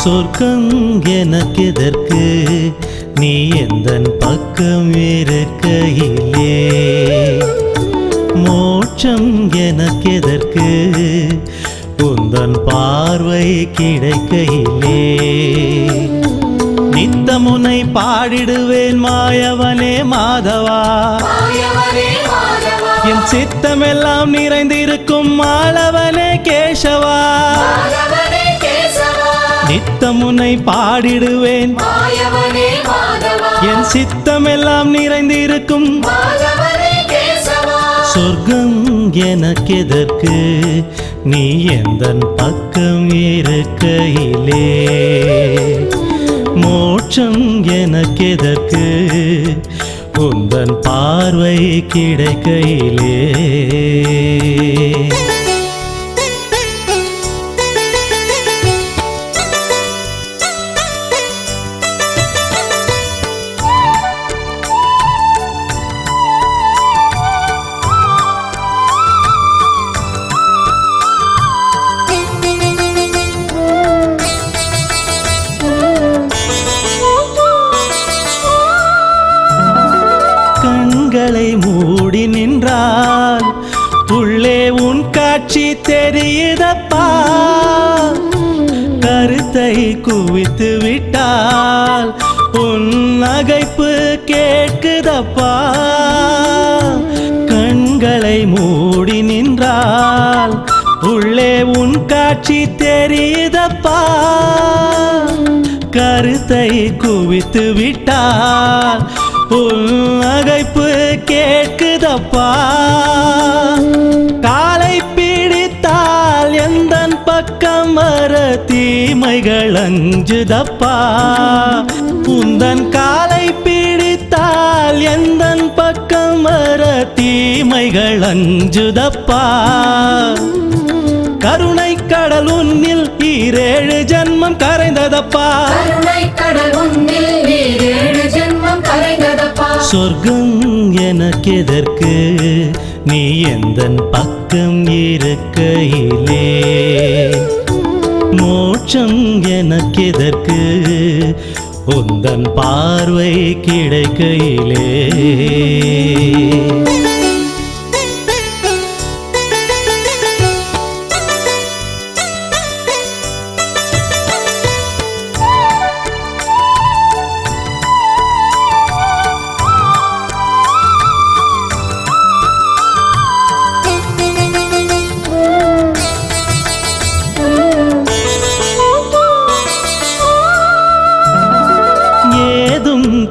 சொர்க்கம் எனக்கெதற்கு நீ எந்தன் பக்கம் இருக்கையிலே, மோட்சம் எனக்கெதற்கு உந்தன் பார்வை கிடைக்கையிலே. நித்தமுனை பாடிடுவேன் மாயவனே மாதவா, என் சித்தமெல்லாம் நிறைந்திருக்கும் மாலவனே கேசவா. நித்தமுனை பாடிடுவேன் என் சித்தமெல்லாம் நிறைந்திருக்கும். சொர்க்கம் எனக்கெதற்கு நீ எந்தன் பக்கம் இருக்கையிலே, மோட்சம் எனக்கெதற்கு உந்தன் பார்வை கிடைக்கையிலே. கண்களை மூடி நின்றால் உள்ளே உன் காட்சி தெரியுதப்பா, கருத்தை குவித்து விட்டால் உன் நகைப்பு கேட்குதப்பா. கண்களை மூடி நின்றால் உள்ளே உன் காட்சி தெரியுதப்பா, கருத்தை குவித்து விட்டால் உன் நகைப்பு கேட்குதப்பா. காலை பிடித்தால் எந்தன் பக்கம் வர தீமைகள் அஞ்சுதப்பா, உந்தன் காலை பிடித்தால் எந்தன் பக்கம் வர தீமைகள் அஞ்சுதப்பா. கருணை கடல் உன்னில் 7 ஜன்மம் கரைந்ததப்பா, சொர்க்கம் எனக்கெதற்கு நீ எந்தன் பக்கம் இருக்கையிலே, மோட்சம் எனக்கெதற்கு உந்தன் பார்வை கிடைக்கையிலே.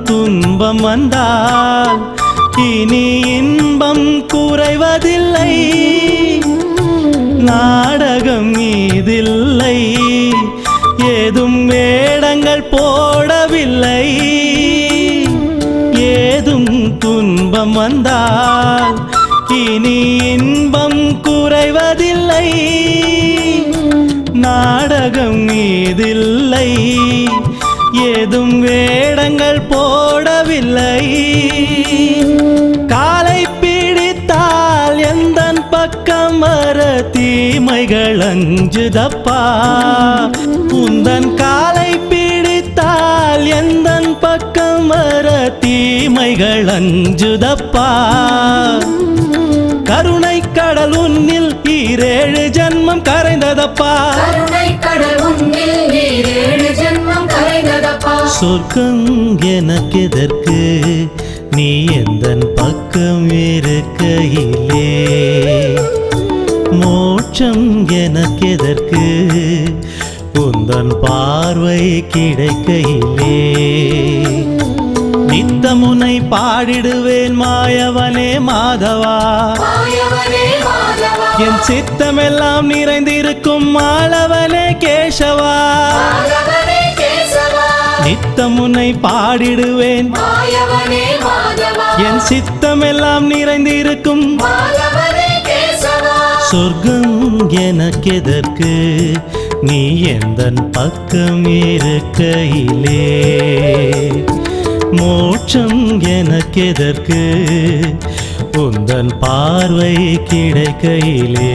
துன்பம் வந்தால் இனி இன்பம் குறைவதில்லை, நாடகம் மீதில்லை, ஏதும் வேடங்கள் போடவில்லை. ஏதும் துன்பம் வந்தால் இனி இன்பம் குறைவதில்லை, நாடகம் மீதில்லை, ஏதும் வேடங்கள் போடவில்லை. காலை பிடித்தால் எந்தன் பக்கம் வர தீமைகள் அஞ்சுதப்பா, உந்தன் காலை பிடித்தால் எந்தன் பக்கம் வர தீமைகள் அஞ்சுதப்பா. கருணை கடல் உன்னில் 7 ஜன்மம் கரைந்ததப்பா, சொர்க்கம் எனக்கெதற்கு நீ எந்தன் பக்கம் இருக்கையிலே, மோட்சம் எனக்கெதற்கு உந்தன் பார்வை கிடைக்கையிலே. நித்தமுனை பாடிடுவேன் மாயவனே மாதவா, என் சித்தமெல்லாம் நிறைந்திருக்கும் மாலவனே கேசவா. நித்தமுனை பாடிடுவேன் என் சித்தமெல்லாம் நிறைந்திருக்கும். சொர்க்கம் எனக்கெதற்கு நீ எந்தன் பக்கம் இருக்கையிலே, மோட்சம் எனக்கெதற்கு உந்தன் பார்வை கிடைக்கையிலே.